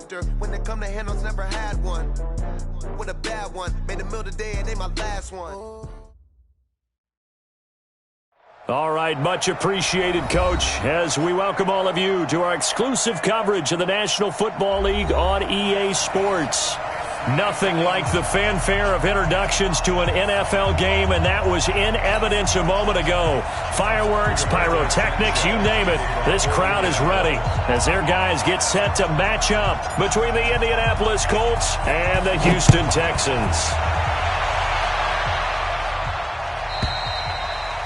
master. When they come to handles, never had one. With a bad one, made a meal today and they my last one. All right, much appreciated, Coach, as we welcome all of you to our exclusive coverage of the National Football League on EA Sports. Nothing like the fanfare of introductions to an NFL game, and that was in evidence a moment ago. Fireworks, pyrotechnics, you name it. This crowd is ready as their guys get set to match up between the Indianapolis Colts and the Houston Texans.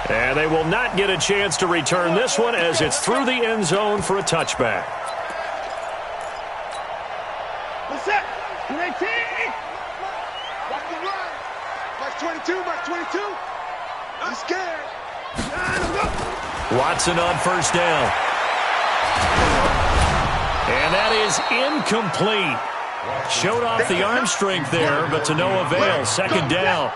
And they will not get a chance to return this one as it's through the end zone for a touchback. What's that? 19. Watch the run. Mark 22, Mark 22. I'm scared. Watson on first down. And that is incomplete. Showed off the arm strength there, but to no avail. Second down.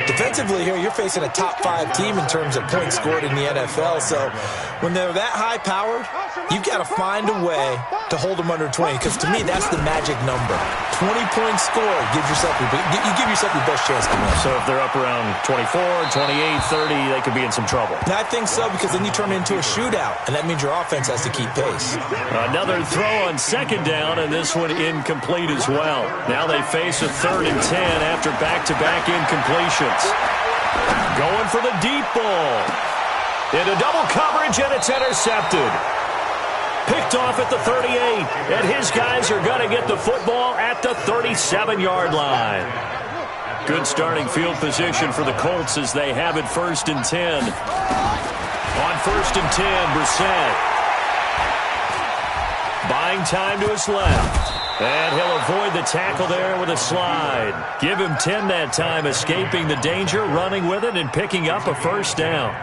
Defensively here, you're facing a top-5 team in terms of points scored in the NFL. So when they're that high-powered, you've got to find a way to hold them under 20. Because to me, that's the magic number. 20 points scored. You give yourself your best chance to win. So if they're up around 24, 28, 30, they could be in some trouble. And I think so, because then you turn it into a shootout, and that means your offense has to keep pace. Another throw on second down, and this one incomplete as well. Now they face a 3rd and 10 after back-to-back incompletions. Going for the deep ball. Into double coverage, and it's intercepted. Picked off at the 38, and his guys are going to get the football at the 37-yard line. Good starting field position for the Colts as they have it 1st and 10. On 1st and 10, Brissett. Buying time to his left. And he'll avoid the tackle there with a slide. Give him 10 that time, escaping the danger, running with it, and picking up a first down.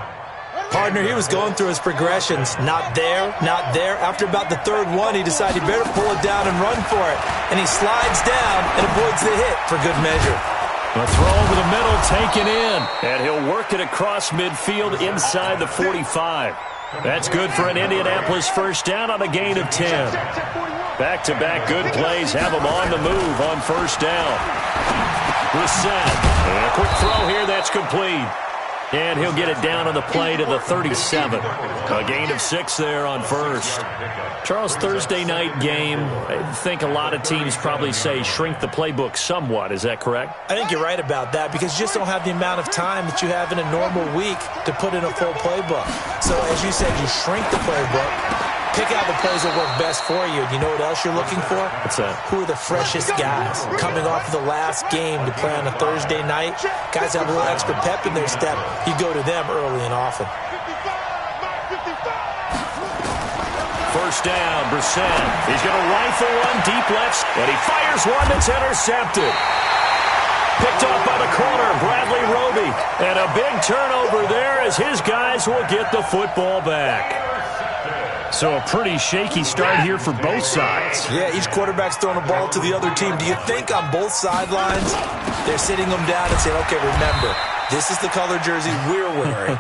Partner, he was going through his progressions. Not there, not there. After about the 3rd one, he decided he better pull it down and run for it. And he slides down and avoids the hit for good measure. A throw over the middle, taken in. And he'll work it across midfield inside the 45. That's good for an Indianapolis first down on a gain of 10. Back-to-back good plays have them on the move on first down. Brissett. And a quick throw here that's complete. And he'll get it down on the play to the 37. A gain of 6 there on first. Charles, Thursday night game, I think a lot of teams probably say shrink the playbook somewhat. Is that correct? I think you're right about that because you just don't have the amount of time that you have in a normal week to put in a full playbook. So as you said, you shrink the playbook. Pick out the plays that work best for you. And you know what else you're looking for? What's that? Who are the freshest guys? Coming off of the last game to play on a Thursday night, guys have a little extra pep in their step. You go to them early and often. First down, Brissett. He's going to rifle one deep left, and he fires one that's intercepted. Picked off by the corner, Bradley Roby. And a big turnover there as his guys will get the football back. So a pretty shaky start here for both sides. Yeah, each quarterback's throwing a ball to the other team. Do you think on both sidelines they're sitting them down and saying, okay, remember, this is the color jersey we're wearing.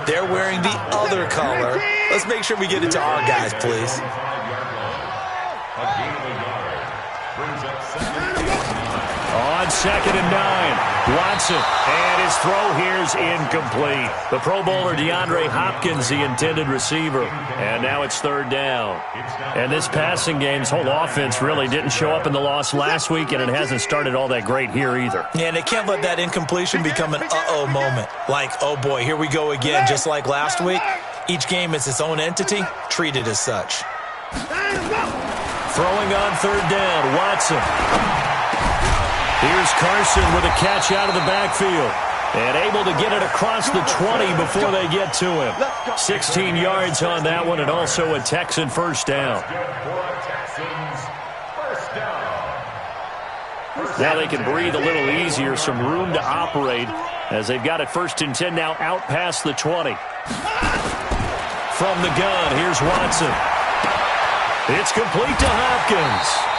They're wearing the other color. Let's make sure we get it to our guys, please. On 2nd and 9, Watson, and his throw here's incomplete. The Pro Bowler DeAndre Hopkins, the intended receiver. And now it's 3rd down. And this passing game's whole offense really didn't show up in the loss last week, and it hasn't started all that great here either. Yeah, and they can't let that incompletion become an uh-oh moment. Like, oh boy, here we go again, just like last week. Each game is its own entity, treated as such. Throwing on 3rd down, Watson. Here's Carson with a catch out of the backfield. And able to get it across the 20 before they get to him. 16 yards on that one, and also a Texan first down. Now they can breathe a little easier, some room to operate as they've got it 1st and 10 now out past the 20. From the gun, here's Watson. It's complete to Hopkins.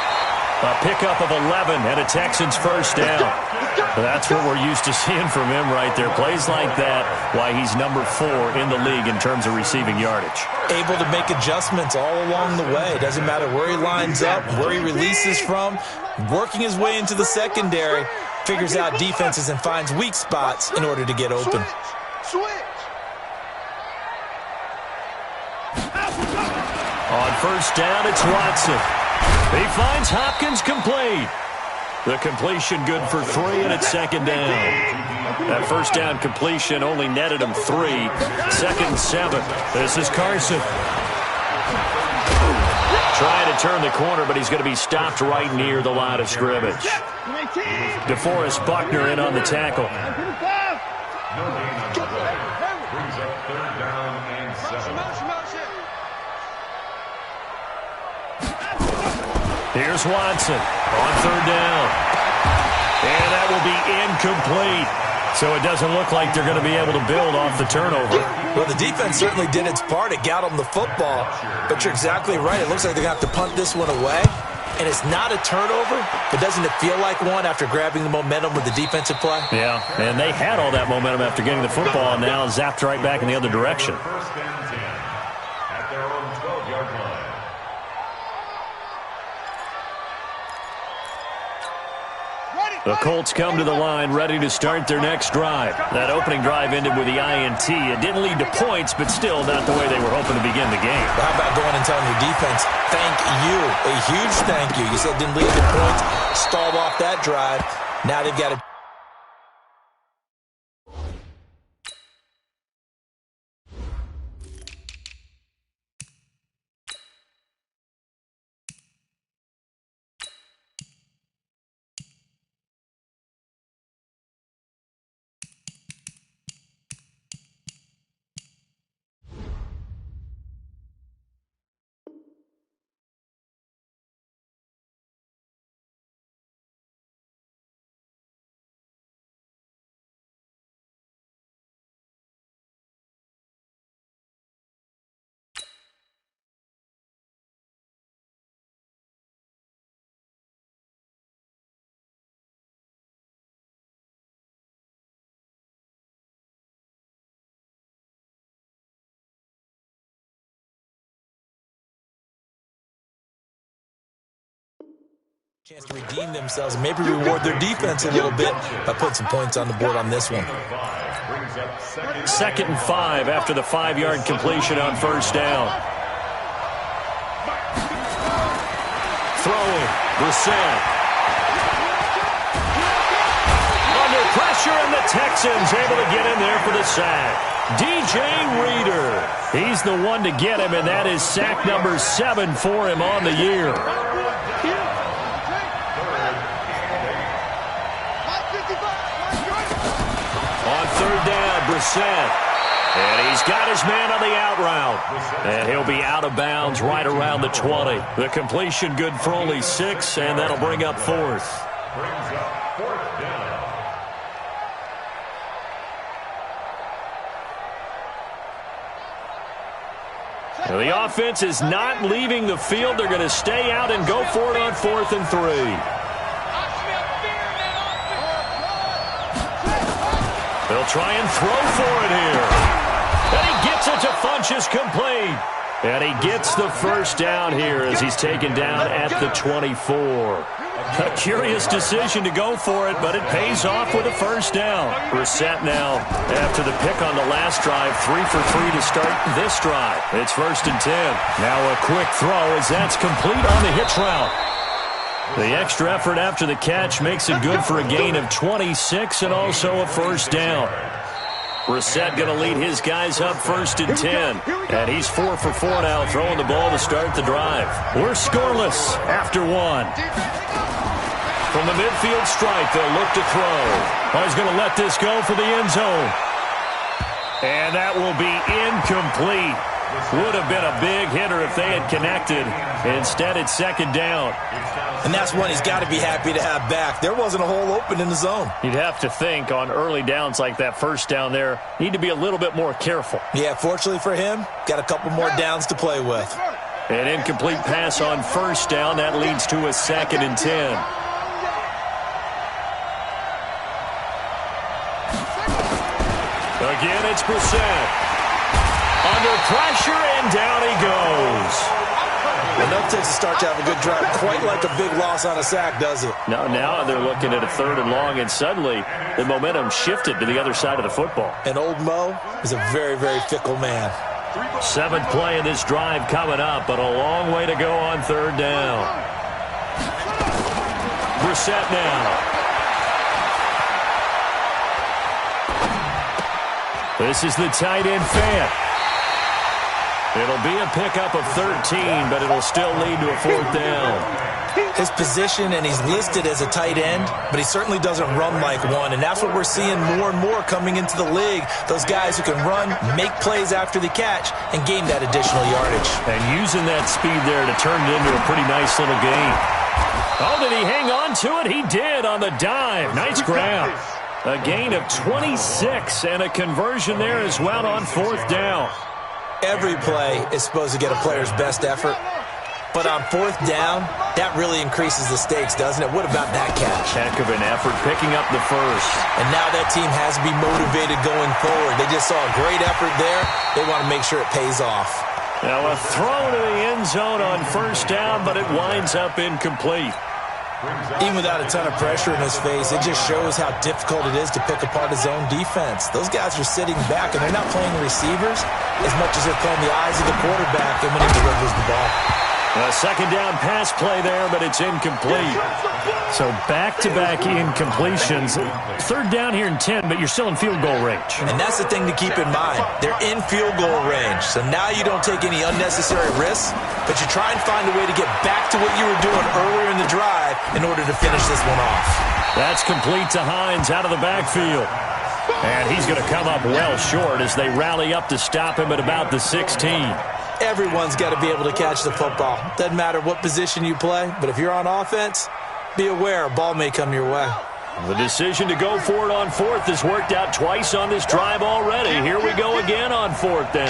A pickup of 11 and a Texans first down. That's what we're used to seeing from him right there. Plays like that, why he's number 4 in the league in terms of receiving yardage. Able to make adjustments all along the way. Doesn't matter where he lines up, where he releases from. Working his way into the secondary, figures out defenses and finds weak spots in order to get open. Switch. On first down, it's Watson. He finds Hopkins complete. The completion good for 3, and it's second down. That first down completion only netted him 3. Second and 7. This is Carson. Trying to turn the corner, but he's going to be stopped right near the line of scrimmage. DeForest Buckner in on the tackle. Here's Watson on third down. And that will be incomplete. So it doesn't look like they're going to be able to build off the turnover. Well, the defense certainly did its part. It got them the football. But you're exactly right. It looks like they're going to have to punt this one away. And it's not a turnover, but doesn't it feel like one after grabbing the momentum with the defensive play? Yeah, and they had all that momentum after getting the football, and now zapped right back in the other direction. First and 10 at their own 12-yard line. The Colts come to the line ready to start their next drive. That opening drive ended with the INT. It didn't lead to points, but still not the way they were hoping to begin the game. How about going and telling your defense, thank you, a huge thank you. You said didn't lead to points, stalled off that drive. Now they've got to... chance to redeem themselves and maybe reward their defense a little bit by putting some points on the board on this one. Second and 5 after the 5-yard completion on first down. Throwing, Brissett. Under pressure, and the Texans able to get in there for the sack. DJ Reader. He's the one to get him, and that is sack number 7 for him on the year. On third down, Brissett. And he's got his man on the out route. And he'll be out of bounds right around the 20. The completion good for only 6, and that'll bring up fourth. Brings up fourth down. Now, the offense is not leaving the field. They're going to stay out and go for it on 4th and 3. They'll try and throw for it here. And he gets it to Funchess complete. And he gets the first down here as he's taken down at the 24. A curious decision to go for it, but it pays off with a first down. Brissett now, after the pick on the last drive, 3 for 3 to start this drive. It's 1st and 10. Now a quick throw as that's complete on the hitch route. The extra effort after the catch makes it good for a gain of 26 and also a first down. Brissett going to lead his guys up 1st and 10. And he's 4 for 4 now, throwing the ball to start the drive. We're scoreless after 1. From the midfield stripe, they'll look to throw. Oh, he's going to let this go for the end zone. And that will be incomplete. Would have been a big hitter if they had connected. Instead, it's 2nd down. And that's one he's got to be happy to have back. There wasn't a hole open in the zone. You'd have to think on early downs like that first down there, need to be a little bit more careful. Yeah, fortunately for him, got a couple more downs to play with. An incomplete pass on first down. That leads to a 2nd and 10. Again, it's Brissett. Under pressure, and down he goes. Enough takes to start to have a good drive. Quite like a big loss on a sack, does it? Now they're looking at a 3rd and long, and suddenly the momentum shifted to the other side of the football. And old Mo is a very, very fickle man. 7th play of this drive coming up, but a long way to go on 3rd down. Brissett now. This is the tight end Fant. It'll be a pickup of 13, but it'll still lead to a 4th down. His position, and he's listed as a tight end, but he certainly doesn't run like one, and that's what we're seeing more and more coming into the league. Those guys who can run, make plays after the catch, and gain that additional yardage. And using that speed there to turn it into a pretty nice little gain. Oh, did he hang on to it? He did on the dive. Nice grab. A gain of 26 and a conversion there as well on 4th down. Every play is supposed to get a player's best effort, but on 4th down, that really increases the stakes, doesn't it? What about that catch? Heck of an effort, picking up the first. And now that team has to be motivated going forward. They just saw a great effort there. They want to make sure it pays off. Now a throw to the end zone on 1st down, but it winds up incomplete. Even without a ton of pressure in his face, it just shows how difficult it is to pick apart his own defense. Those guys are sitting back, and they're not playing the receivers as much as they're playing the eyes of the quarterback and when he delivers the ball. A 2nd down pass play there, but it's incomplete. So back-to-back incompletions. 3rd down here in 10, but you're still in field goal range. And that's the thing to keep in mind. They're in field goal range. So now you don't take any unnecessary risks, but you try and find a way to get back to what you were doing earlier in the drive in order to finish this one off. That's complete to Hines out of the backfield. And he's going to come up well short as they rally up to stop him at about the 16. Everyone's got to be able to catch the football. Doesn't matter what position you play, but if you're on offense, be aware a ball may come your way. The decision to go for it on 4th has worked out twice on this drive already. Here we go again on 4th down.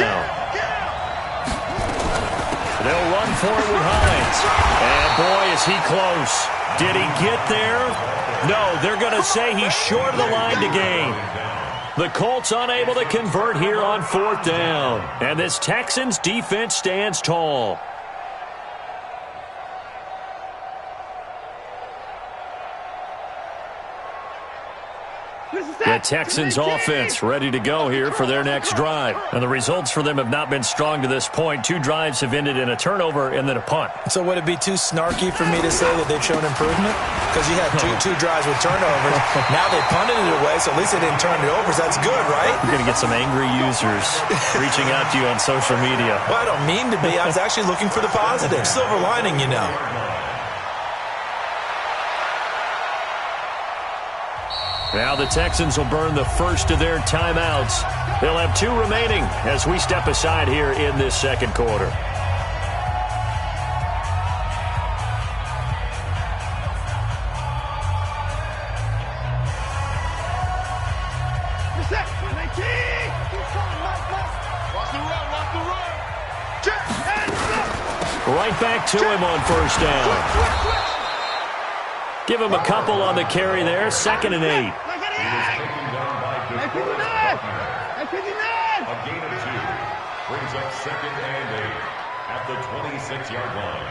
They'll run for it with Hines. And boy, is he close. Did he get there? No, they're going to say he's short of the line to gain. The Colts unable to convert here on 4th down. And this Texans defense stands tall. The Texans offense ready to go here for their next drive. And the results for them have not been strong to this point. 2 drives have ended in a turnover and then a punt. So would it be too snarky for me to say that they've shown improvement? Because you had two drives with turnovers. Now they punted it away, so at least they didn't turn it over. So that's good, right? You're going to get some angry users reaching out to you on social media. Well, I don't mean to be. I was actually looking for the positive. Silver lining, you know. Now the Texans will burn the first of their timeouts. They'll have 2 remaining as we step aside here in this 2nd quarter. Right back to him on 1st down. Give him a couple on the carry there. 2nd and 8. A gain of 2 brings up 2nd and 8 at the 26-yard line.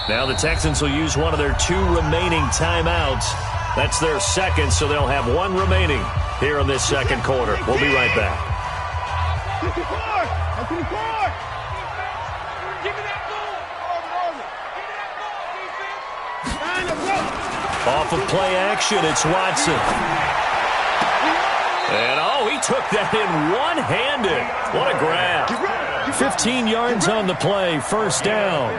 Now the Texans will use one of their 2 remaining timeouts. That's their 2nd, so they'll have 1 remaining here in this 2nd quarter. We'll be right back. Off of play action, it's Watson. And, he took that in one-handed. What a grab. 15 yards on the play, 1st down.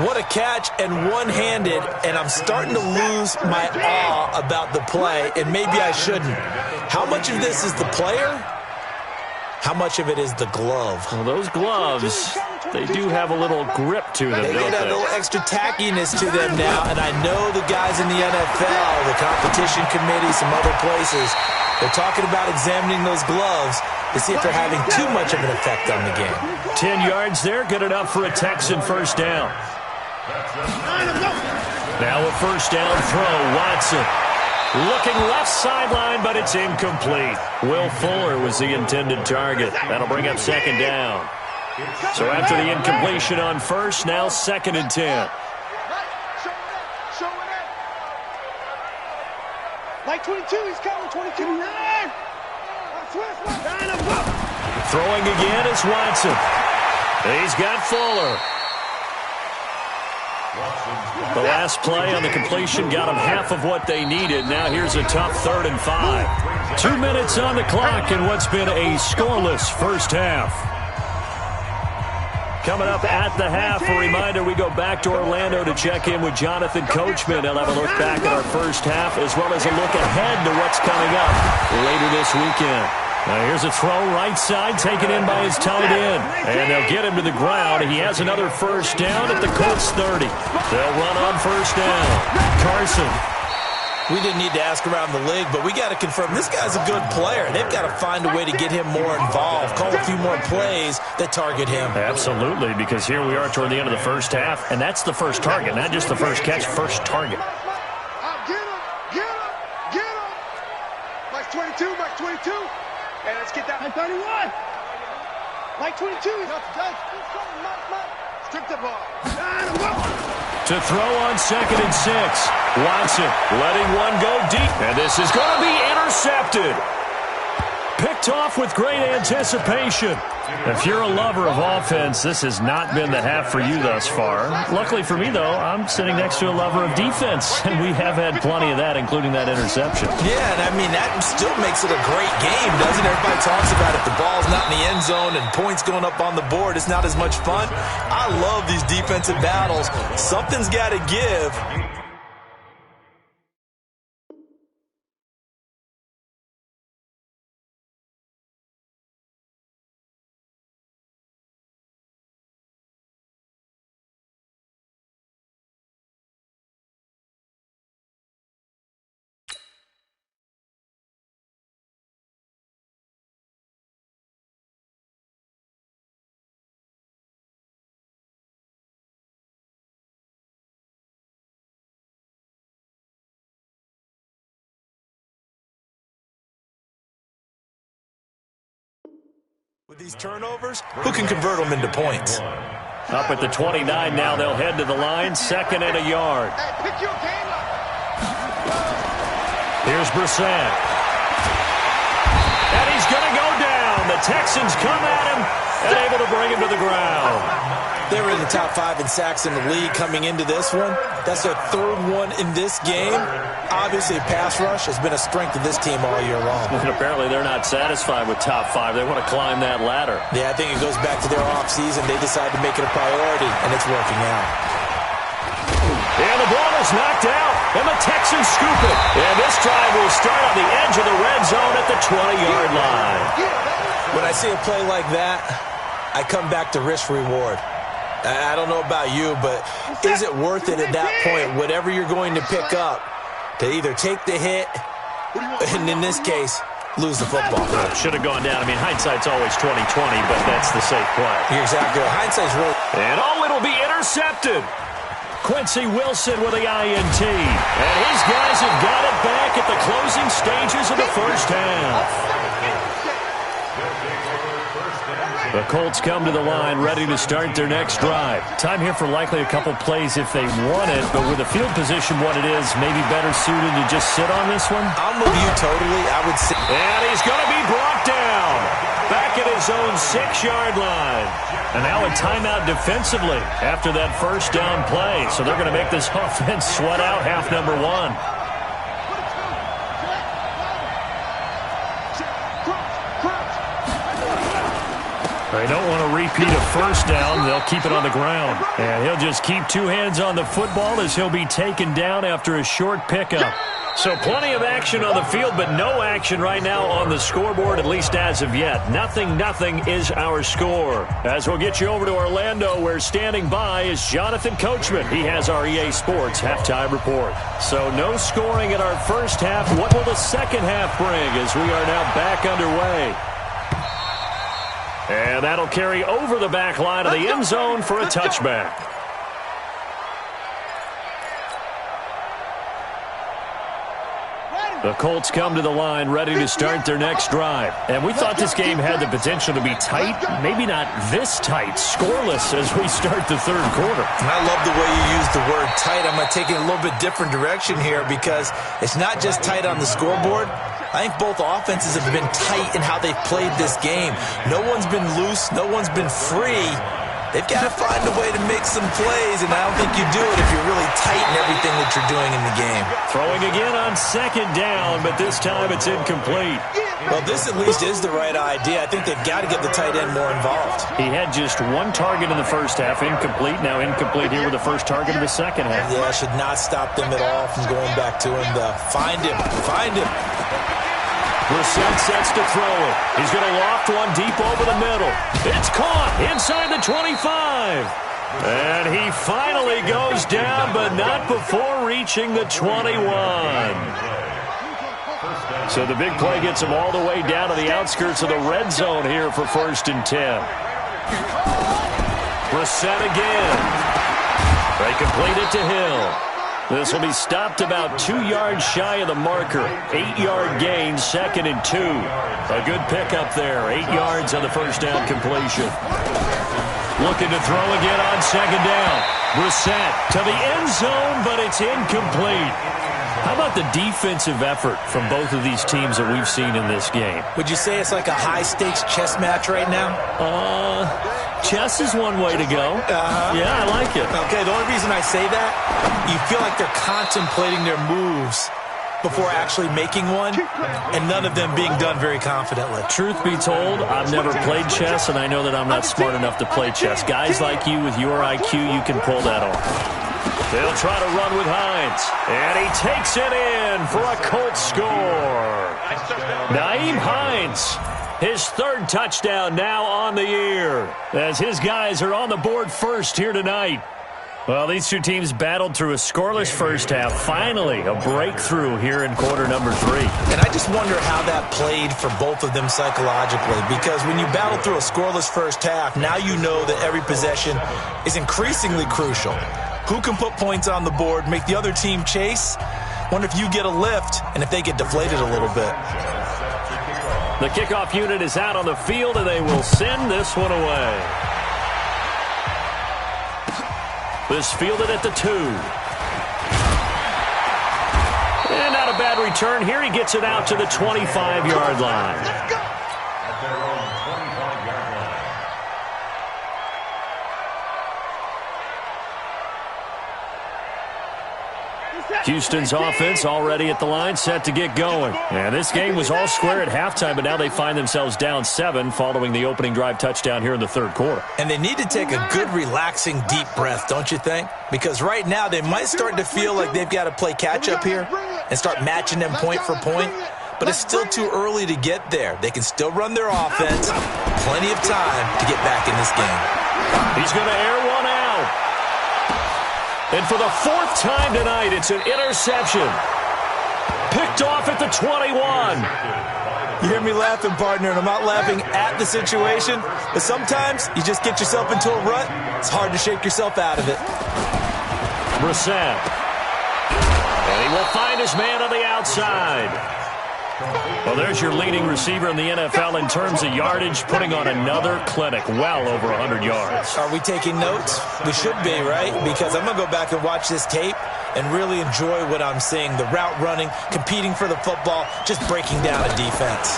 What a catch and one-handed, and I'm starting to lose my awe about the play, and maybe I shouldn't. How much of this is the player? How much of it is the glove? Well, those gloves they do have a little grip to them, They don't have a they? little extra tackiness to them now, and I know the guys in the NFL, the competition committee, some other places, they're talking about examining those gloves to see if they're having too much of an effect on the game. 10 yards there, good enough for a Texan first down. Now a first down throw, Watson. Looking left sideline, but it's incomplete. Will Fuller was the intended target. That'll bring up second down. So after the incompletion on first, now 2nd and 10. Like 22, he's coming, 22. Throwing again is Watson. He's got Fuller. The last play on the completion got them half of what they needed. Now here's a tough 3rd and 5. 2 minutes on the clock in what's been a scoreless first half. Coming up at the half, a reminder, we go back to Orlando to check in with Jonathan Coachman. He'll have a look back at our first half as well as a look ahead to what's coming up later this weekend. Now here's a throw right side taken in by his tight end. And they'll get him to the ground. He has another first down at the Colts 30. They'll run on first down. Carson. We didn't need to ask around the league, but we got to confirm this guy's a good player. They've got to find a way to get him more involved, call a few more plays that target him. Absolutely, because here we are toward the end of the first half, and that's the first target, not just the first catch, first target. Get him. Mike 22, Mike 22. Hey, let's get that. Mike 31. Mike 22. Strip the ball. To throw on 2nd and 6. Watson letting one go deep. And this is going to be intercepted. Picked off with great anticipation. If you're a lover of offense, this has not been the half for you thus far. Luckily for me, though, I'm sitting next to a lover of defense, and we have had plenty of that, including that interception. Yeah, and I mean, that still makes it a great game, doesn't it? Everybody talks about if the ball's not in the end zone and points going up on the board, it's not as much fun. I love these defensive battles. Something's got to give. With these turnovers, who can convert them into points? Up at the 29 now, they'll head to the line, 2nd and a yard. Hey, pick your game up. Here's Brissett. And he's going to go down. The Texans come at him and able to bring him to the ground. They were in the top 5 in sacks in the league coming into this one. That's their 3rd one in this game. Obviously, pass rush has been a strength of this team all year long. And apparently they're not satisfied with top 5. They want to climb that ladder. Yeah, I think it goes back to their offseason. They decided to make it a priority, and it's working out. And the ball is knocked out, and the Texans scoop it. And this drive will start on the edge of the red zone at the 20-yard line. When I see a play like that, I come back to risk-reward. I don't know about you, but is it worth it at that point, whatever you're going to pick up, to either take the hit, and in this case, lose the football? Should have gone down. I mean, hindsight's always 20/20, but that's the safe play. You're exactly right. Hindsight's really... And it'll be intercepted. Quincy Wilson with the INT. And his guys have got it back at the closing stages of the first half. The Colts come to the line ready to start their next drive. Time here for likely a couple plays if they want it, but with the field position what it is, maybe better suited to just sit on this one? I'm with you totally. I would say... And he's going to be brought down. Back at his own 6-yard line. And now a timeout defensively after that first down play. So they're going to make this offense sweat out half number 1. They don't want to repeat a first down. They'll keep it on the ground. And he'll just keep two hands on the football as he'll be taken down after a short pickup. So plenty of action on the field, but no action right now on the scoreboard, at least as of yet. 0-0 is our score. As we'll get you over to Orlando, where standing by is Jonathan Coachman. He has our EA Sports halftime report. So no scoring in our first half. What will the second half bring as we are now back underway? And that'll carry over the back line of the end zone for a touchback. The Colts come to the line ready to start their next drive. And we thought this game had the potential to be tight, maybe not this tight, scoreless as we start the third quarter. And I love the way you use the word tight. I'm going to take it a little bit different direction here because it's not just tight on the scoreboard. I think both offenses have been tight in how they've played this game. No one's been loose. No one's been free. They've got to find a way to make some plays, and I don't think you do it if you're really tight in everything that you're doing in the game. Throwing again on second down, but this time it's incomplete. Well, this at least is the right idea. I think they've got to get the tight end more involved. He had just one target in the first half, incomplete. Now incomplete here with the first target of the second half. Yeah, should not stop them at all from going back to him. Find him. Brissett sets to throw it. He's going to loft one deep over the middle. It's caught inside the 25. And he finally goes down, but not before reaching the 21. So the big play gets him all the way down to the outskirts of the red zone here for 1st and 10. Brissett again. They complete it to Hill. This will be stopped about 2 yards shy of the marker. 8-yard gain, 2nd and 2. A good pickup there. 8 yards on the first down completion. Looking to throw again on second down. Brissett to the end zone, but it's incomplete. How about the defensive effort from both of these teams that we've seen in this game? Would you say it's like a high-stakes chess match right now? Chess is one way to go. Yeah, I like it. Okay, the only reason I say that, you feel like they're contemplating their moves before actually making one, and none of them being done very confidently. Truth be told, I've never played chess, and I know that I'm not smart enough to play chess. Guys like you with your IQ, you can pull that off. They'll try to run with Hines, and he takes it in for a Colts score. Nyheim Hines, his third touchdown now on the year, as his guys are on the board first here tonight. Well, these two teams battled through a scoreless first half. Finally, a breakthrough here in quarter number 3. And I just wonder how that played for both of them psychologically, because when you battle through a scoreless first half, now you know that every possession is increasingly crucial. Who can put points on the board, make the other team chase? Wonder if you get a lift and if they get deflated a little bit. The kickoff unit is out on the field, and they will send this one away. This fielded at the 2. And not a bad return here. He gets it out to the 25-yard line. At their own 25-yard line. Houston's offense already at the line, set to get going. And this game was all square at halftime, but now they find themselves down 7 following the opening drive touchdown here in the third quarter. And they need to take a good, relaxing, deep breath, don't you think? Because right now they might start to feel like they've got to play catch-up here and start matching them point for point. But it's still too early to get there. They can still run their offense. Plenty of time to get back in this game. He's going to air one out. And for the 4th time tonight, it's an interception. Picked off at the 21. You hear me laughing, partner, and I'm not laughing at the situation, but sometimes you just get yourself into a rut. It's hard to shake yourself out of it. Brissett. And he will find his man on the outside. Well, there's your leading receiver in the NFL in terms of yardage, putting on another clinic, well over 100 yards. Are we taking notes? We should be, right? Because I'm going to go back and watch this tape and really enjoy what I'm seeing. The route running, competing for the football, just breaking down a defense.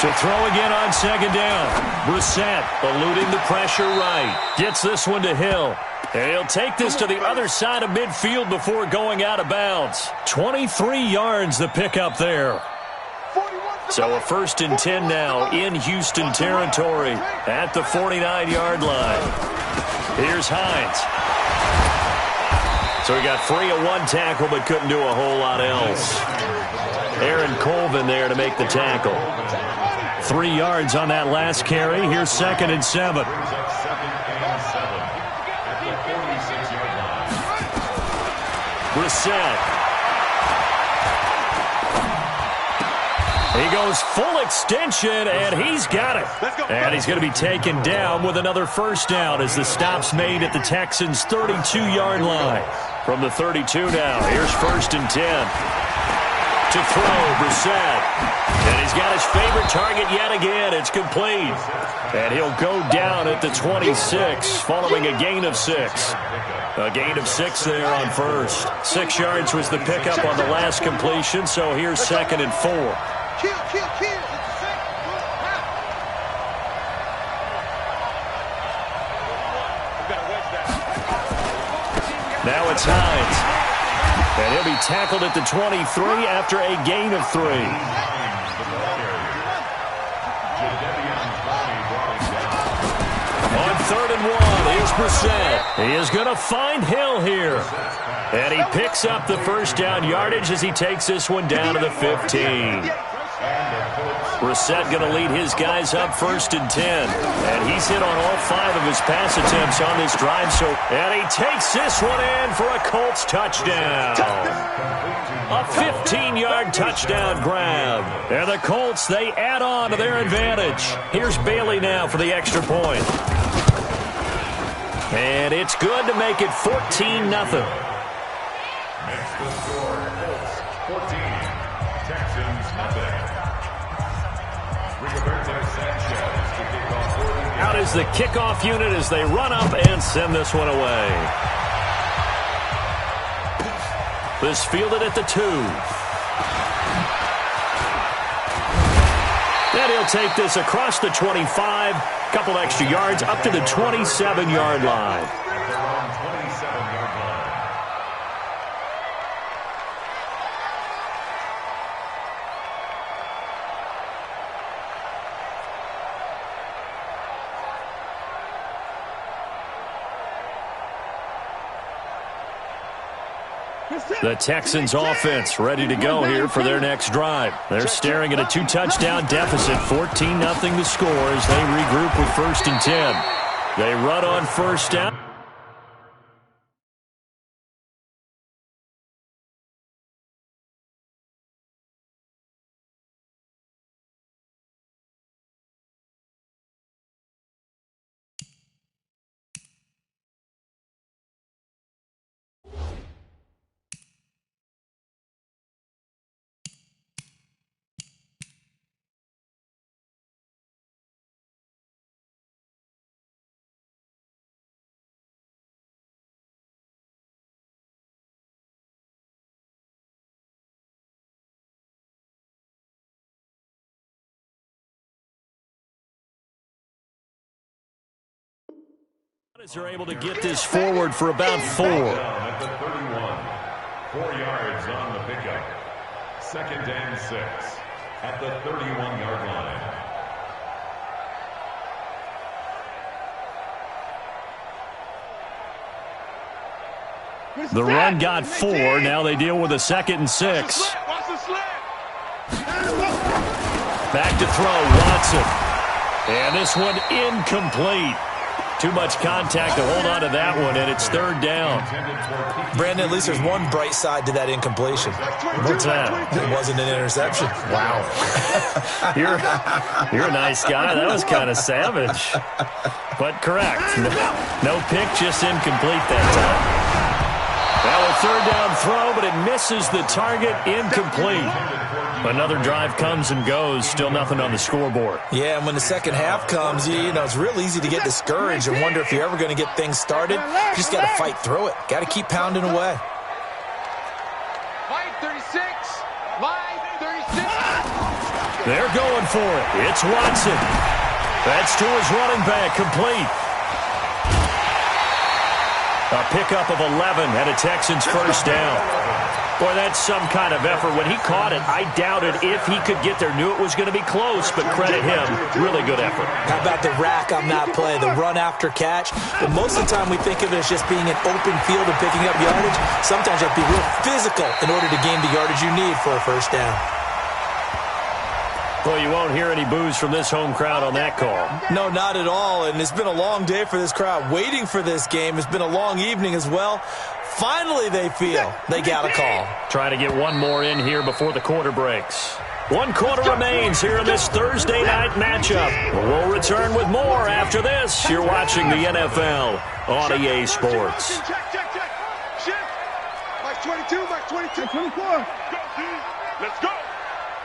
To throw again on second down. Brissett eluding the pressure right. Gets this one to Hill. And he'll take this to the other side of midfield before going out of bounds. 23 yards the pickup there. 41, So a 1st and 10 now in Houston territory at the 49-yard line. Here's Hines. So he got free of one tackle but couldn't do a whole lot else. Aaron Colvin there to make the tackle. 3 yards on that last carry. Here's 2nd and 7. Brissett. He goes full extension, and he's got it. And he's going to be taken down with another 1st down as the stop's made at the Texans' 32-yard line. From the 32 now, here's 1st and 10. To throw, Brissett. And he's got his favorite target yet again. It's complete. And he'll go down at the 26 following a gain of 6. A gain of 6 there on 1st. 6 yards was the pickup on the last completion, so here's 2nd and 4. Kill. Now it's Hines. And he'll be tackled at the 23 after a gain of 3. On 3rd and 1, here's Brissett. He is going to find Hill here. And he picks up the 1st down yardage as he takes this one down to the 15. Brissett going to lead his guys up 1st and 10. And he's hit on all 5 of his pass attempts on this drive. And he takes this one in for a Colts touchdown. A 15-yard touchdown grab. And the Colts, they add on to their advantage. Here's Bailey now for the extra point. And it's good to make it 14-0. Makes the score Colts 14, Texans nothing. Out is the kickoff unit as they run up and send this one away. This fielded at the 2. Then he'll take this across the 25. Couple extra yards up to the 27-yard line. The Texans offense ready to go here for their next drive. They're staring at a 2-touchdown deficit, 14-0 to score as they regroup with 1st and 10. They run on 1st down. Are able to get this forward for about 4. At the 31, 4 yards on the pickup. 2nd and 6 at the 31-yard line. The run got 4. Now they deal with a 2nd and 6. Back to throw, Watson. And this one incomplete. Too much contact to hold on to that one, and it's 3rd down. Brandon, at least there's one bright side to that incompletion. What's that? It wasn't an interception. Wow. You're a nice guy. That was kind of savage. But correct. No pick, just incomplete that time. Now a 3rd down throw, but it misses the target, incomplete. Another drive comes and goes, still nothing on the scoreboard. Yeah, and when the second half comes, you know, it's real easy to get discouraged and wonder if you're ever going to get things started. You just got to fight through it. Got to keep pounding away. Line 36. Line 36. They're going for it. It's Watson. That's to his running back, complete. A pickup of 11 and a Texans first down. Boy, that's some kind of effort. When he caught it, I doubted if he could get there. Knew it was going to be close, but credit him. Really good effort. How about the rack on that play, the run after catch? But most of the time we think of it as just being an open field and picking up yardage. Sometimes you have to be real physical in order to gain the yardage you need for a first down. Well, you won't hear any boos from this home crowd on that call. No, not at all. And it's been a long day for this crowd waiting for this game. It's been a long evening as well. Finally, they feel they got a call. Trying to get one more in here before the quarter breaks. 1 quarter remains here in this Thursday night matchup. We'll return with more after this. You're watching the NFL on EA Sports. Shift. Mike 22, Mike 22. 24. Go, let's go.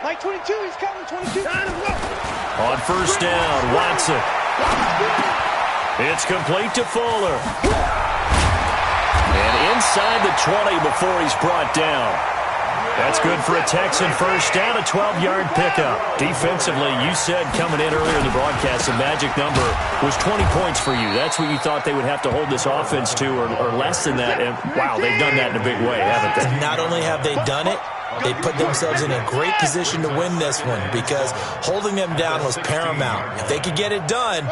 Mike 22, he's coming. 22. On first down, Watson. It's complete to Fuller. And inside the 20 before he's brought down. That's good for a Texan first down, a 12-yard pickup. Defensively, you said coming in earlier in the broadcast, the magic number was 20 points for you. That's what you thought they would have to hold this offense to or less than that. And, wow, they've done that in a big way, haven't they? Not only have they done it, they put themselves in a great position to win this one because holding them down was paramount. If they could get it done,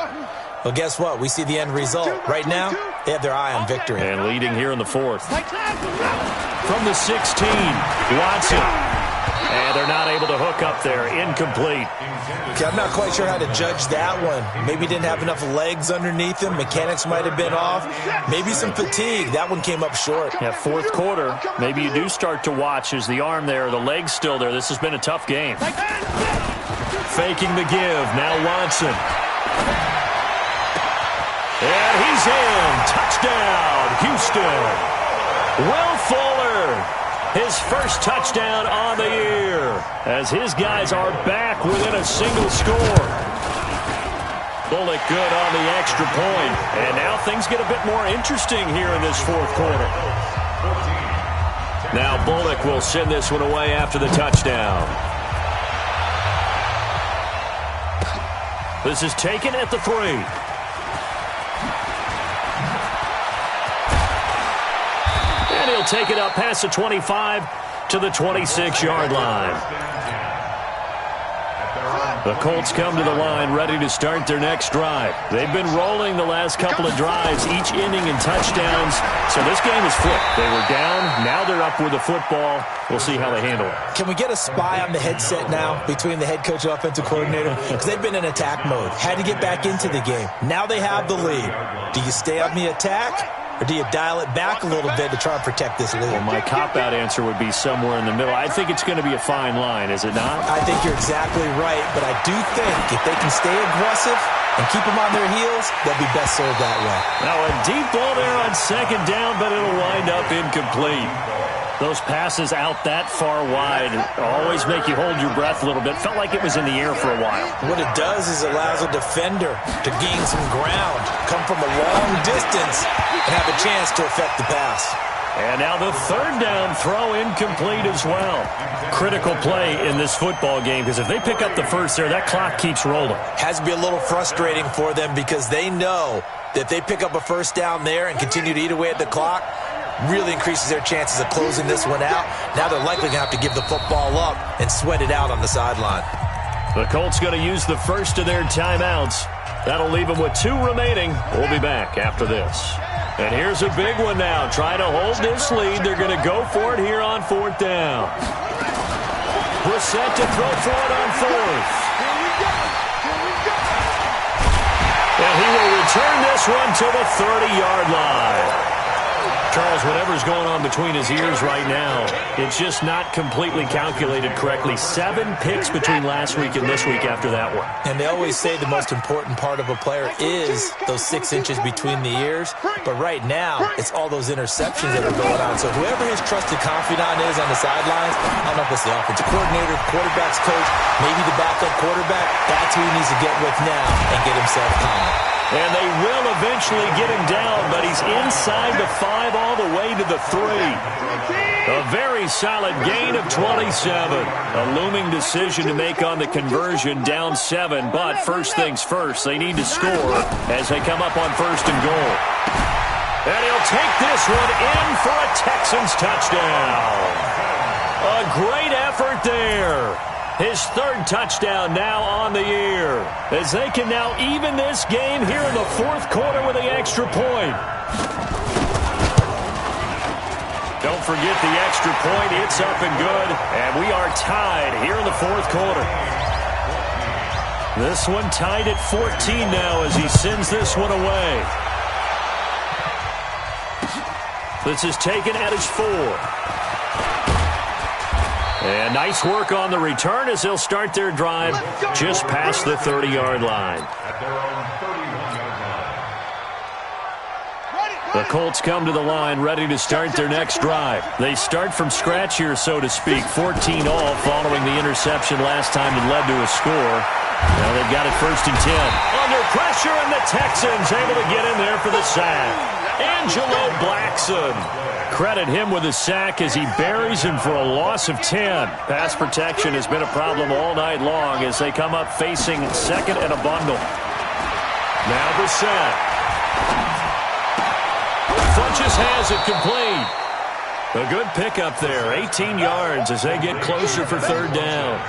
well, guess what? We see the end result. Right now, they have their eye on victory. And leading here in the fourth. From the 16, Watson. And they're not able to hook up there. Incomplete. Okay, I'm not quite sure how to judge that one. Maybe didn't have enough legs underneath him. Mechanics might have been off. Maybe some fatigue. That one came up short. Yeah, fourth quarter, maybe you do start to watch as the arm there, the leg's still there. This has been a tough game. Faking the give. Now Watson. And he's in. Touchdown, Houston. Will Fuller, his first touchdown on the year, as his guys are back within a single score. Bullock good on the extra point. And now things get a bit more interesting here in this fourth quarter. Now Bullock will send this one away after the touchdown. This is taken at the 3. And he'll take it up past the 25 to the 26-yard line. The Colts come to the line ready to start their next drive. They've been rolling the last couple of drives, each inning in touchdowns. So this game is flipped. They were down. Now they're up with the football. We'll see how they handle it. Can we get a spy on the headset now between the head coach and offensive coordinator? Because they've been in attack mode. Had to get back into the game. Now they have the lead. Do you stay on the attack? Or do you dial it back a little bit to try and protect this lead? Well, my cop-out answer would be somewhere in the middle. I think it's going to be a fine line, is it not? I think you're exactly right, but I do think if they can stay aggressive and keep them on their heels, they'll be best served that way. Now a deep ball there on second down, but it'll wind up incomplete. Those passes out that far wide always make you hold your breath a little bit. Felt like it was in the air for a while. What it does is it allows a defender to gain some ground, come from a long distance, and have a chance to affect the pass. And now the third down throw incomplete as well. Critical play in this football game because if they pick up the first there, that clock keeps rolling. Has to be a little frustrating for them because they know that if they pick up a first down there and continue to eat away at the clock, really increases their chances of closing this one out. Now they're likely going to have to give the football up and sweat it out on the sideline. The Colts going to use the first of their timeouts. That'll leave them with 2 remaining. We'll be back after this. And here's a big one now. Trying to hold this lead. They're going to go for it here on 4th down. Brissett to throw for it on 4th. And he will return this one to the 30-yard line. Charles, whatever's going on between his ears right now, it's just not completely calculated correctly. 7 picks between last week and this week after that one. And they always say the most important part of a player is those 6 inches between the ears. But right now, it's all those interceptions that are going on. So whoever his trusted confidant is on the sidelines, I don't know if it's the offensive coordinator, quarterback's coach, maybe the backup quarterback, that's who he needs to get with now and get himself calm. And they will eventually get him down, but he's inside the 5 all the way to the 3. A very solid gain of 27. A looming decision to make on the conversion, down 7. But first things first, they need to score as they come up on 1st and goal. And he'll take this one in for a Texans touchdown. A great effort there. His third touchdown now on the year, as they can now even this game here in the fourth quarter with the extra point. Don't forget the extra point. It's up and good, and we are tied here in the fourth quarter. This one tied at 14 now as he sends this one away. This is taken at his 4. And nice work on the return as they'll start their drive just past the 30-yard line. The Colts come to the line ready to start their next drive. They start from scratch here, so to speak. 14 all following the interception last time that led to a score. Now they've got it 1st and 10. Under pressure, and the Texans able to get in there for the sack. Angelo Blackson. Credit him with a sack as he buries him for a loss of 10. Pass protection has been a problem all night long as they come up facing second and a bundle. Now the set. Funches has it complete. A good pickup there. 18 yards as they get closer for third down.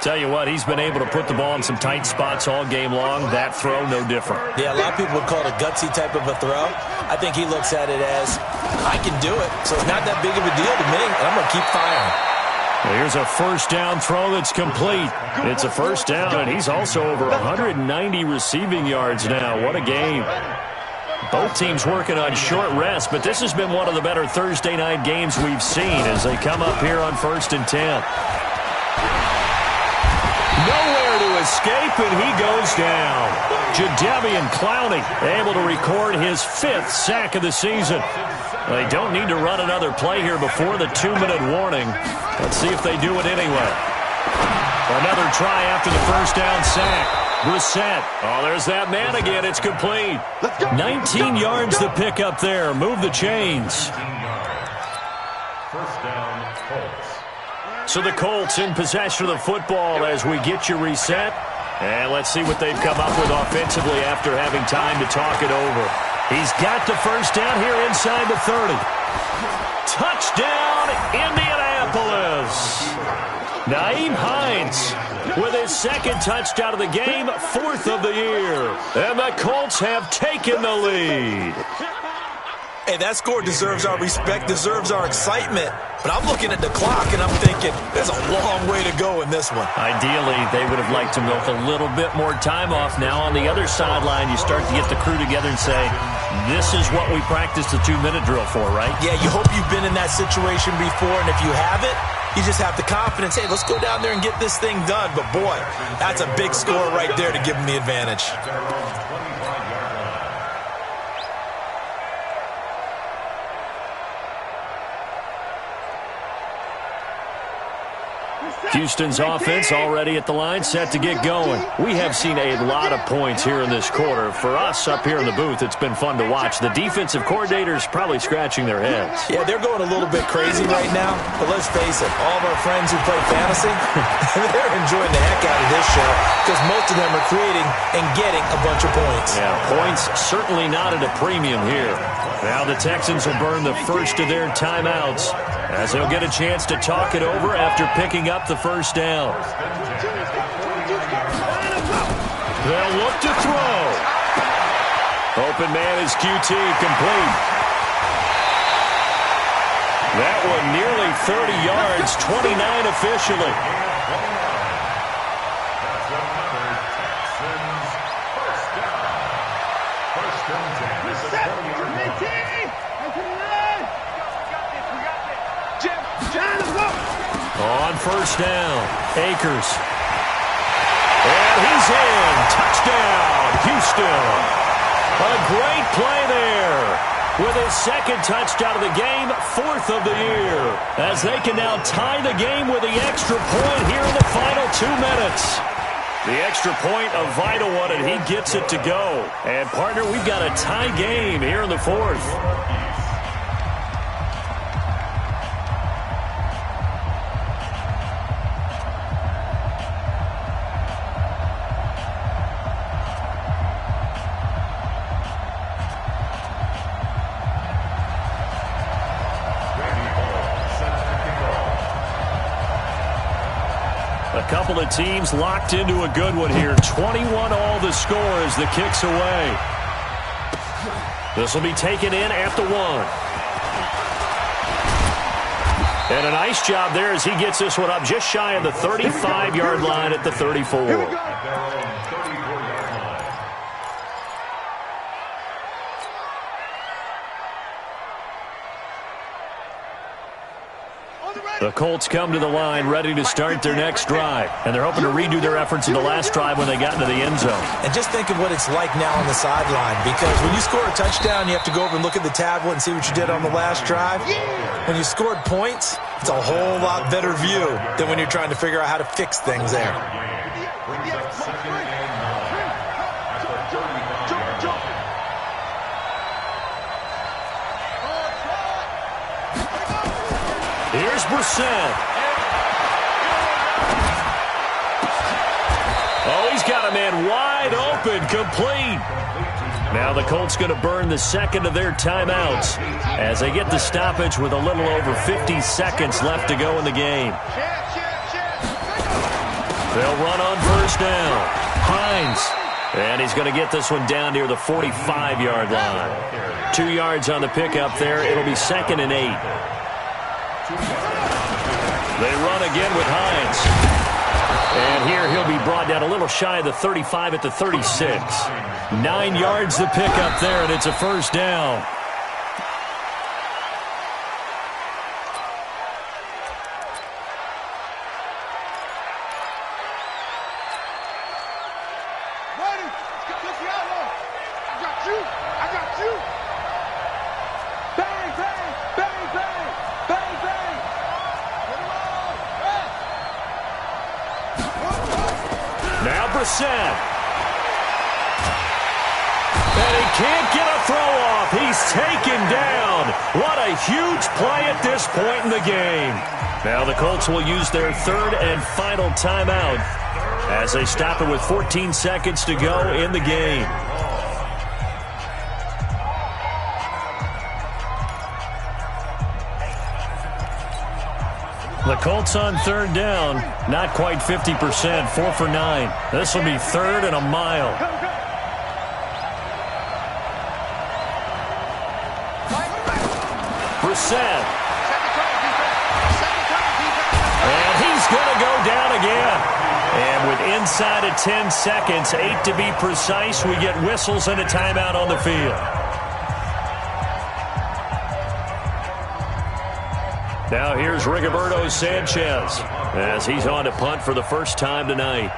Tell you what, he's been able to put the ball in some tight spots all game long. That throw, no different. Yeah, a lot of people would call it a gutsy type of a throw. I think he looks at it as, I can do it, so it's not that big of a deal to me, and I'm going to keep firing. Well, here's a first down throw that's complete. It's a first down, and he's also over 190 receiving yards now. What a game. Both teams working on short rest, but this has been one of the better Thursday night games we've seen as they come up here on 1st and 10. Nowhere to escape, and he goes down. Jadeveon Clowney able to record his 5th sack of the season. They don't need to run another play here before the 2-minute warning. Let's see if they do it anyway. Another try after the first down sack. Brissett. Oh, there's that man again. It's complete. 19 yards to pick up there. Move the chains. First down, Colts. So the Colts in possession of the football as we get you reset. And let's see what they've come up with offensively after having time to talk it over. He's got the first down here inside the 30. Touchdown, Indianapolis. Nyheim Hines with his 2nd touchdown of the game, 4th of the year. And the Colts have taken the lead. Hey, that score deserves our respect, deserves our excitement. But I'm looking at the clock, and I'm thinking, there's a long way to go in this one. Ideally, they would have liked to milk a little bit more time off. Now, on the other sideline, you start to get the crew together and say, this is what we practiced the 2-minute drill for, right? Yeah, you hope you've been in that situation before, and if you haven't, you just have the confidence, hey, let's go down there and get this thing done. But, boy, that's a big score right there to give them the advantage. Houston's offense already at the line, set to get going. We have seen a lot of points here in this quarter. For us up here in the booth, it's been fun to watch. The defensive coordinators probably scratching their heads. Yeah, they're going a little bit crazy right now. But let's face it, all of our friends who play fantasy, they're enjoying the heck out of this show because most of them are creating and getting a bunch of points. Yeah, points certainly not at a premium here. Now the Texans will burn the first of their timeouts as they'll get a chance to talk it over after picking up the first down. They'll look to throw. Open man is QT, complete. That one nearly 30 yards, 29 officially. On first down, Akers. And he's in. Touchdown, Houston. A great play there. With his 2nd touchdown of the game, 4th of the year. As they can now tie the game with the extra point here in the final 2 minutes. The extra point, a vital one, and he gets it to go. And, partner, we've got a tie game here in the 4th. couple of teams locked into a good one here. 21 all the score as the kick's away. This will be taken in at the 1. And a nice job there as he gets this one up just shy of the 35-yard line at the 34. At their own 34-yard line. The Colts come to the line ready to start their next drive. And they're hoping to redo their efforts in the last drive when they got into the end zone. And just think of what it's like now on the sideline, because when you score a touchdown, you have to go over and look at the tablet and see what you did on the last drive. When you scored points, it's a whole lot better view than when you're trying to figure out how to fix things there. Brings up 2nd and 9 at the 35-yard line. Here's Brissett. Oh, he's got a man wide open, complete. Now the Colts going to burn the second of their timeouts as they get the stoppage with a little over 50 seconds left to go in the game. They'll run on first down. Hines. And he's going to get this one down near the 45-yard line. 2 yards on the pickup there. It'll be 2nd and 8. They run again with Hines. And here he'll be brought down a little shy of the 35 at the 36. 9 yards to pick up there, and it's a first down. Brissett. And he can't get a throw off. He's taken down. What a huge play at this point in the game. Now the Colts will use their 3rd and final timeout as they stop it with 14 seconds to go in the game. The Colts on 3rd down, not quite 50%, 4 for 9. This will be 3rd and a mile. Brissett. And he's going to go down again. And with inside of 10 seconds, 8 to be precise, we get whistles and a timeout on the field. Now here's Rigoberto Sanchez as he's on to punt for the first time tonight.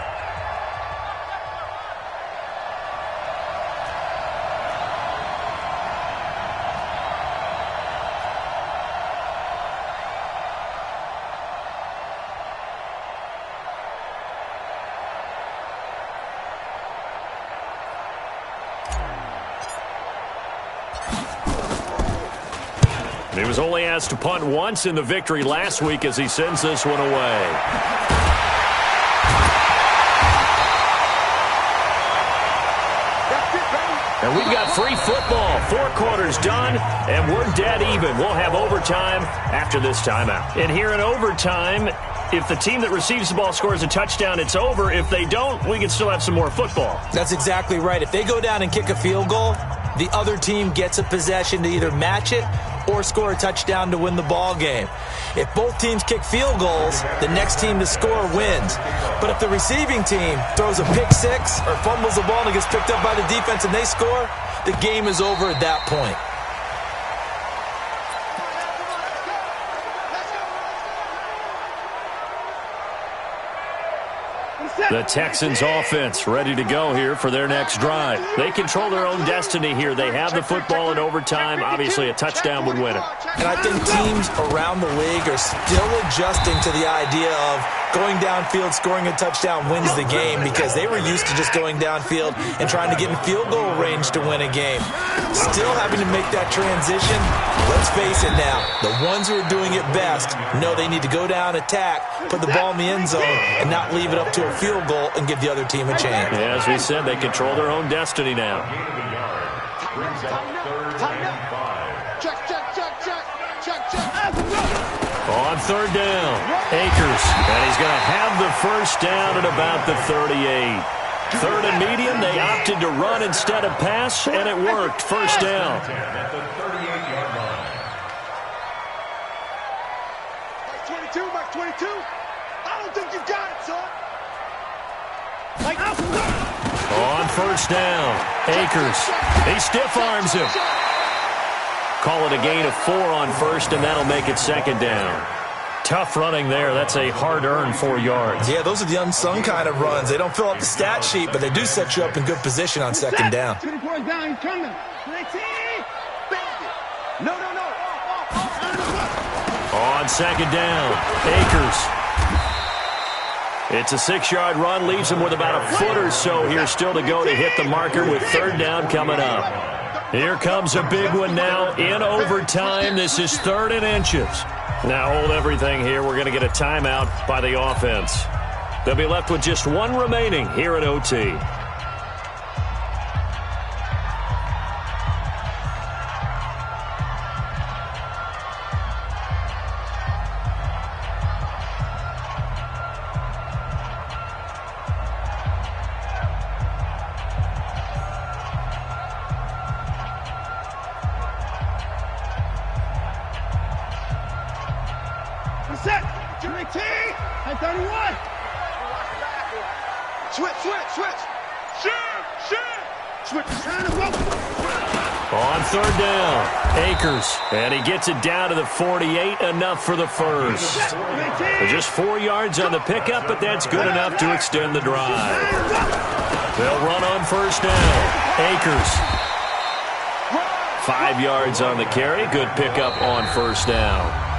He was only asked to punt once in the victory last week as he sends this one away. And we've got free football. 4 quarters done, and we're dead even. We'll have overtime after this timeout. And here in overtime, if the team that receives the ball scores a touchdown, it's over. If they don't, we can still have some more football. That's exactly right. If they go down and kick a field goal, the other team gets a possession to either match it or score a touchdown to win the ball game. If both teams kick field goals, the next team to score wins. But if the receiving team throws a pick six or fumbles the ball and it gets picked up by the defense and they score, the game is over at that point. The Texans offense ready to go here for their next drive. They control their own destiny here. They have the football in overtime. Obviously, a touchdown would win it. And I think teams around the league are still adjusting to the idea of going downfield, scoring a touchdown wins the game, because they were used to just going downfield and trying to get in field goal range to win a game. Still having to make that transition. Let's face it now, the ones who are doing it best know they need to go down, attack, put the ball in the end zone, and not leave it up to a field goal and give the other team a chance. Yeah, as we said, they control their own destiny now. Brings up 3rd and 5. Check. On 3rd down, Akers And he's going to have the first down at about the 38. Third and medium, they opted to run instead of pass, and it worked. First down. At the 38-yard line. Mike 22. I don't think you got it, son. On first down, Akers. He stiff arms him. Call it a gain of 4 on first, and that'll make it second down. Tough running there. That's a hard-earned 4 yards. Yeah, those are the unsung kind of runs. They don't fill up the stat sheet, but they do set you up in good position on second down. 24 down, he's coming. No. On second down, Akers. It's a 6-yard run, leaves him with about a foot or so here still to go to hit the marker with third down coming up. Here comes a big one now in overtime. This is 3rd and inches. Now hold everything here. We're going to get a timeout by the offense. They'll be left with just 1 remaining here at OT. Set. T. At 31. Switch. Switch. On third down, Akers. And he gets it down to the 48, enough for the first. Just 4 yards on the pickup, but that's good enough to extend the drive. They'll run on first down. Akers. 5 yards on the carry. Good pickup on first down.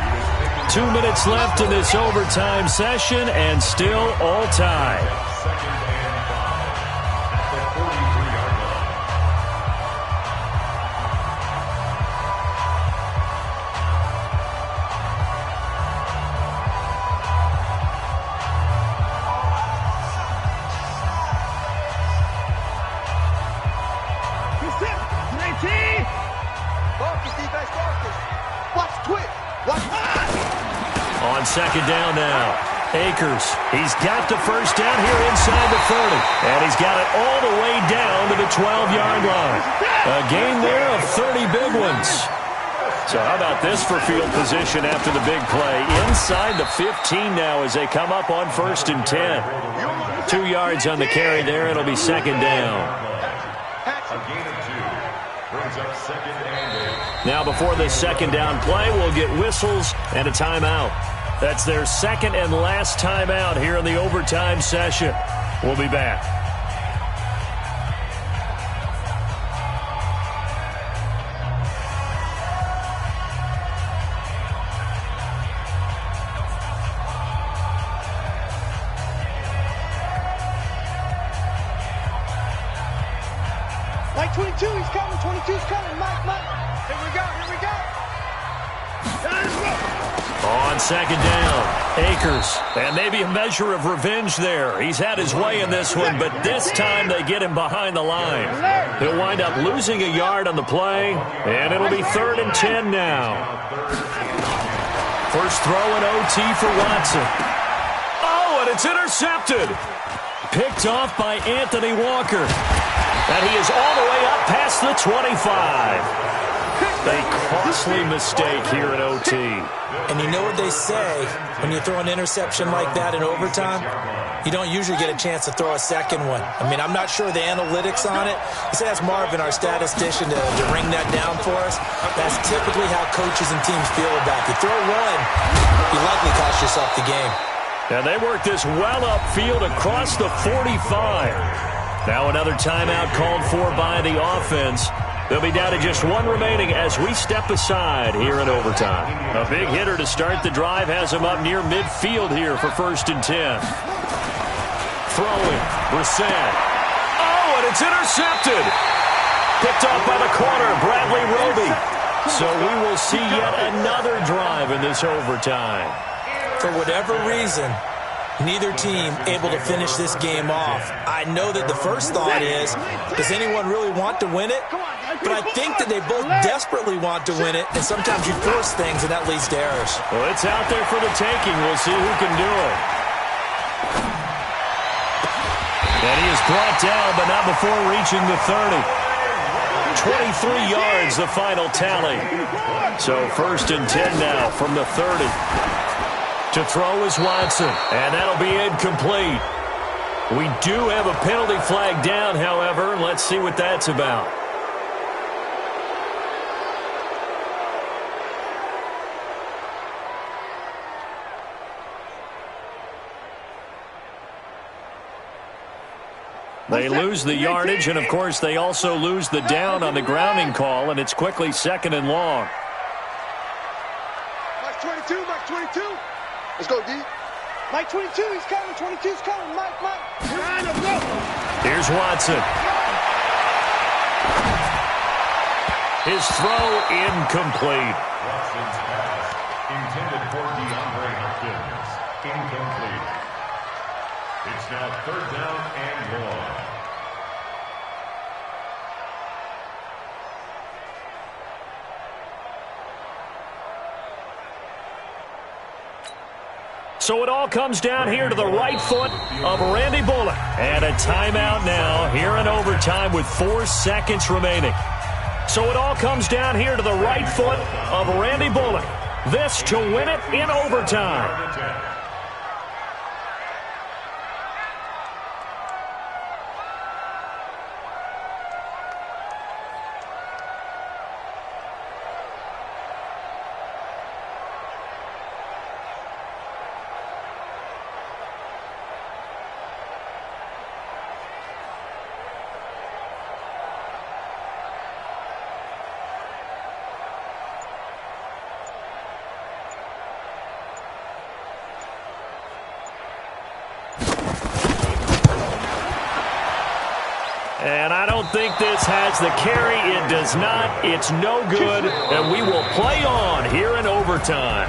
2 minutes left in this overtime session, and still all tied. Second and 5 at the 43-yard line. On second down now, Akers. He's got the first down here inside the 30. And he's got it all the way down to the 12-yard line. A gain there of 30 big ones. So how about this for field position after the big play? Inside the 15 now as they come up on 1st and 10. 2 yards on the carry there. It'll be second down. A gain of 2 brings up second and 8. Now before this second down play, we'll get whistles and a timeout. That's their second and last timeout here in the overtime session. We'll be back. Mike 22, he's coming. 22's coming. Mike. Here we go. On second down, Akers. And maybe a measure of revenge there. He's had his way in this one, but this time they get him behind the line. He'll wind up losing a yard on the play, and it'll be 3rd and 10 now. First throw in OT for Watson. Oh, and it's intercepted. Picked off by Anthony Walker. And he is all the way up past the 25. A costly mistake here in OT. And you know what they say, when you throw an interception like that in overtime, you don't usually get a chance to throw a second one. I mean, I'm not sure the analytics on it. Let's ask Marvin, our statistician, to ring that down for us. That's typically how coaches and teams feel about it. You throw one, you likely cost yourself the game. And they work this well upfield across the 45. Now another timeout called for by the offense. They'll be down to just 1 remaining as we step aside here in overtime. A big hitter to start the drive has him up near midfield here for 1st and 10. Throwing, Brissett. Oh, and it's intercepted. Picked off by the corner, Bradley Roby. So we will see yet another drive in this overtime. For whatever reason, Neither team able to finish this game off. I know that the first thought is, does anyone really want to win it? But I think that they both desperately want to win it, and sometimes you force things, and that leads to errors. Well, it's out there for the taking. We'll see who can do it. And he is brought down, but not before reaching the 30. 23 yards, the final tally. So 1st and 10 now from the 30. To throw is Watson, and that'll be incomplete. We do have a penalty flag down, however. Let's see what that's about. They lose the yardage, and, of course, they also lose the down on the grounding call, and it's quickly 2nd and long. Mike 22, Mike 22. Let's go, D. Mike 22, he's coming. 22's coming. Mike. Let's go. Here's Watson. His throw incomplete. Watson's pass intended for DeAndre Hopkins. Incomplete. It's now 3rd down and 1. So it all comes down here to the right foot of Randy Bullock. And a timeout now here in overtime with 4 seconds remaining. So it all comes down here to the right foot of Randy Bullock. This to win it in overtime. And I don't think this has the carry. It does not. It's no good. And we will play on here in overtime.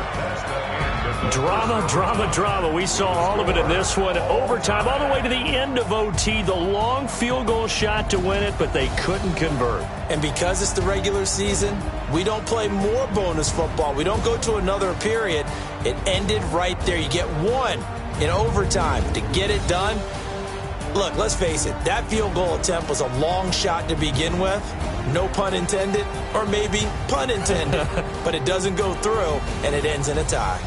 Drama. We saw all of it in this one. Overtime all the way to the end of OT. The long field goal shot to win it, but they couldn't convert. And because it's the regular season, we don't play more bonus football. We don't go to another period. It ended right there. You get one in overtime to get it done. Look, let's face it, that field goal attempt was a long shot to begin with. No pun intended, or maybe pun intended. But it doesn't go through, and it ends in a tie.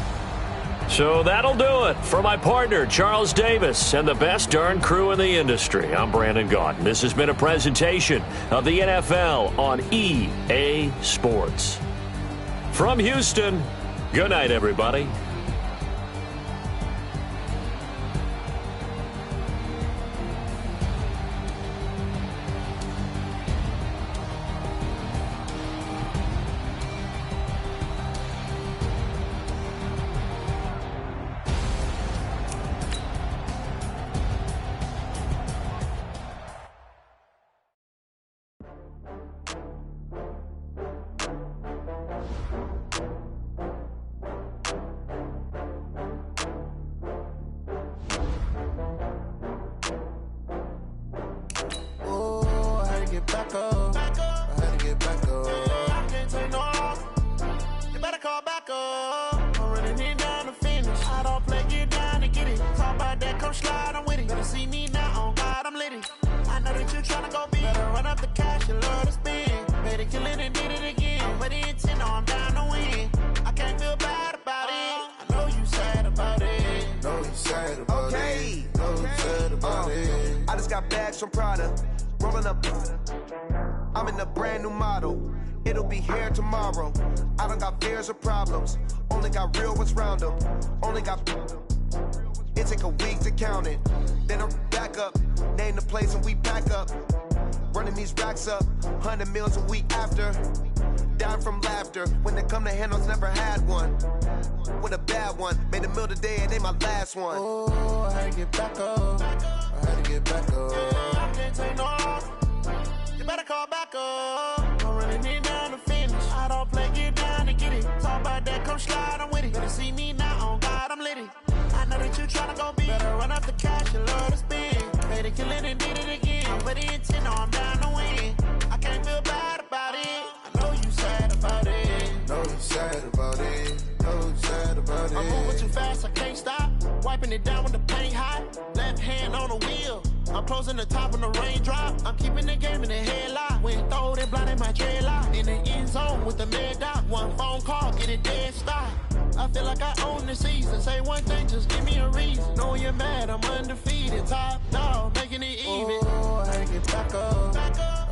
So that'll do it. For my partner, Charles Davis, and the best darn crew in the industry, I'm Brandon Gaudin. This has been a presentation of the NFL on EA Sports. From Houston, good night, everybody. Bags from Prada, rolling up. I'm in a brand new model. It'll be here tomorrow. I don't got fears or problems. Only got real ones round them. Only got. It take a week to count it. Then I'm back up. Name the place and we pack up. Running these racks up. 100 meals a week after. Down from laughter. When they come to handles, never had one. With a bad one. Made a meal today and ain't my last one. Oh, I had to get back up. I had to get back up. I can't take no off. You better call back up. I'm running it down to finish. I don't play, get down to get it. Talk about that, come slide, I'm with it. Better see me now, on God, I'm litty. I know that you tryna go be. Better run up the cash, you love to spend. Made it, kill it, and did it again. I put it in 10, now I'm down to win. I can't feel bad about it. I know you sad about it. Know you sad about it. Know you sad about it. I'm moving too fast, I can't stop. Wiping it down when the paint hot. Left hand on the wheel. I'm closing the top when the raindrop. I'm keeping the game in the headlock. When throwed and blinded my dreadlock. In the end zone with the mad dot. One phone call, get it dead stop. I feel like I own the season. Say one thing, just give me a reason. Know you're mad, I'm undefeated. Top dog, making it even. Oh, I had to get back up. I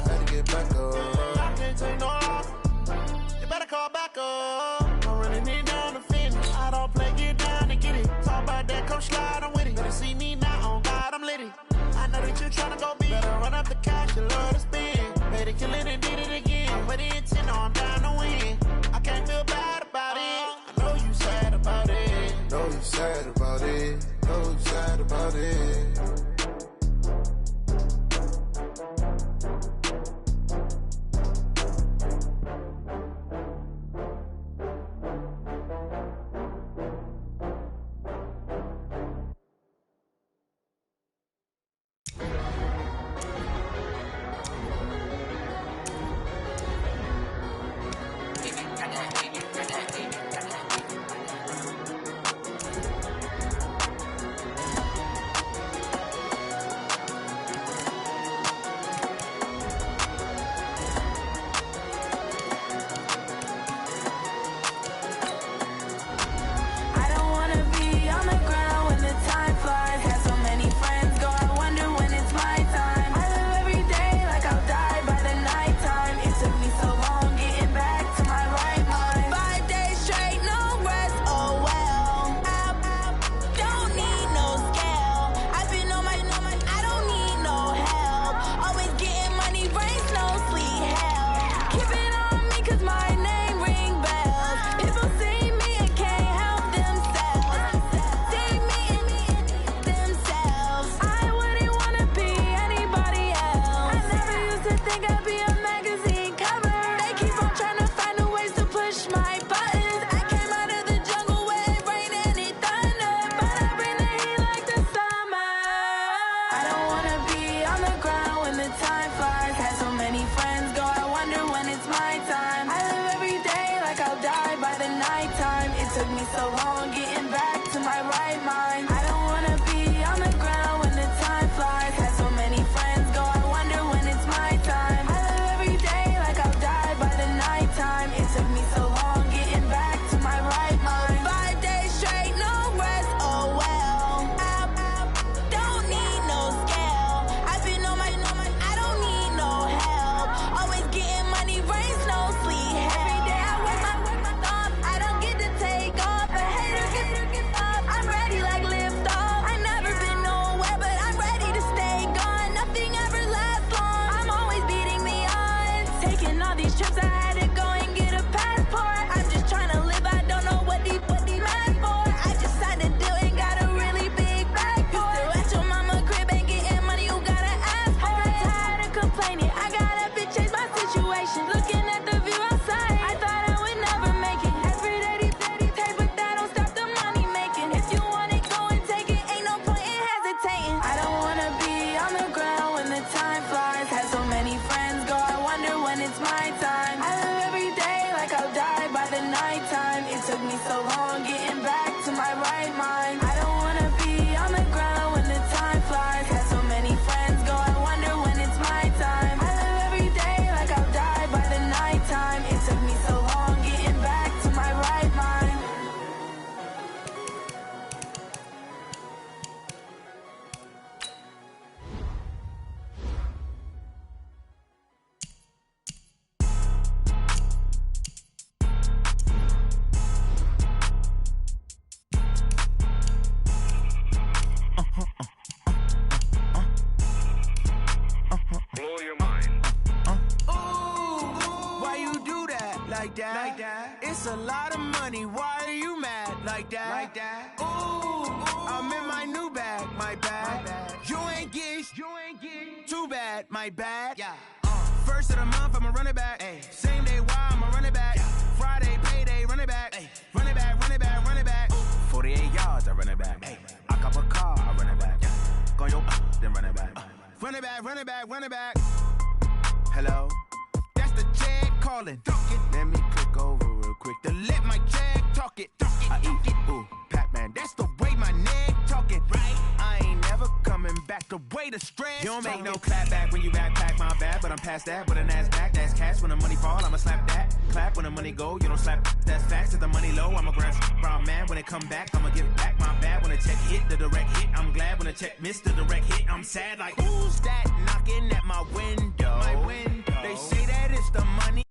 had to get back up. I can't take no loss. You better call back up. I'm running it down the finish. I don't play, get down and get it. Talk about that, come slide, I'm with it. Better see me now, on God, I'm lit it. I know that you tryna go big. Better run up the cash, you love to spend. Made it, kill it, and did it again. I put it in 10, now I'm down to win. I can't feel bad about it. I know you sad about it. Know you sad about it. Know you sad about it. It's a lot of money, why are you mad like that? Ooh, I'm in my new bag, my bad. You ain't getting too bad, my bad. Yeah. First of the month, I'ma run it back. Ay. Same day, why I'ma run it back. Yeah. Friday, payday, run it back. Ay. Run it back, run it back, run it back. Ooh. 48 yards, I run it back. Ay. A back, run it back, run it back. Hello? That's the jag calling. Let me click over real quick to let my jag talk it. I eat it, ooh, Pac-Man. That's the way my neck talking. Right? I ain't never coming back the way the stress. You don't make no clap back when you backpack, my bad. But I'm past that with a NASDAQ. That's cash when the money fall, I'ma slap that. Clap when the money go, you don't slap. That's facts. If the money low, I'ma grab brown man. When it come back, I'ma give back my bad. When the check hit, the direct hit. I'm glad when the check missed the direct hit. I'm sad like, who's that knocking at my window? My window. They say that it's the money.